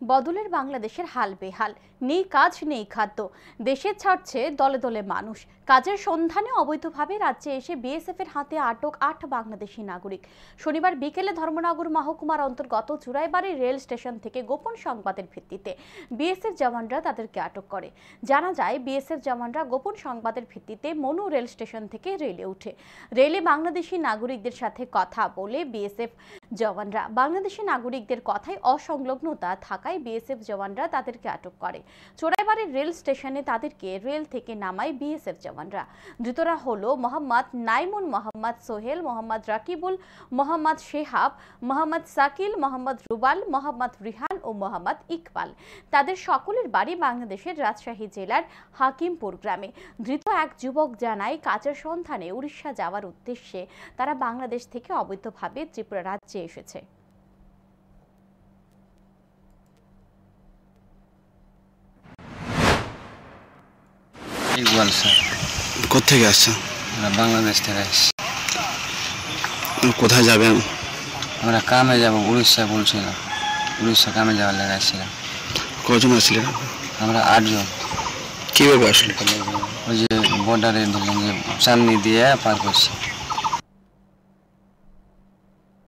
বদলের বাংলাদেশের হাল বেহাল, নেই কাজ নেই খাদ্য, দেশে ছাড়ছে দলে দলে মানুষ। কাজের সন্ধানে অবৈধভাবে রাজ্যে এসে বিএসএফ এর হাতে আটক ৮ বাংলাদেশি নাগরিক। শনিবার বিকেলে ধর্মনগর মহকুমার অন্তর্গত চুরাইবাড়ি রেল স্টেশন থেকে গোপন সংবাদের ভিত্তিতে বিএসএফ জওয়ানরা তাদেরকে আটক করে। জানা যায়, বিএসএফ জওয়ানরা গোপন সংবাদের ভিত্তিতে মনু রেল স্টেশন থেকে রেলে উঠে। রেলে বাংলাদেশি নাগরিকদের সাথে কথা বলে বিএসএফ জওয়ানরা বাংলাদেশি নাগরিকদের কথায় অসংলগ্নতা থাকায় বিএসএফ জওয়ানরা তাদেরকে আটক করে। চোরাইবাড়ি রেল স্টেশনে তাদেরকে রেল থেকে নামায় বিএসএফ জওয়ানরা। ধৃতরা হলো মোহাম্মদ নাইমুন, মোহাম্মদ সোহেল, মোহাম্মদ রাকিবুল, মোহাম্মদ শেহাব, মোহাম্মদ সাকিল, মোহাম্মদ রুবাল, মোহাম্মদ রিহান ও মোহাম্মদ ইকবাল। তাদের সকলের বাড়ি বাংলাদেশের রাজশাহী জেলার হাকিমপুর গ্রামে। ধৃত এক যুবক জানায়, কাজের সন্ধানে উড়িষ্যা যাওয়ার উদ্দেশ্যে তারা বাংলাদেশ থেকে অবৈধভাবে ত্রিপুরা রাজ্যে এসেছে। ইকবাল স্যার। কোথেকে আসছেন? বাংলাদেশ থেকে আসছি। কোথায় যাবেন? আমরা কামে যাব, উড়িষ্যা বলছিলাম। উড়িষ্যা কামে যাওয়ার লেগে আসছিলাম। কজন আসছিলেন? আমরা 8 জন। কীভাবে আসলে? ওই যে বর্ডারে ধরলেন যে চাঁদনি দিয়ে পার করছি।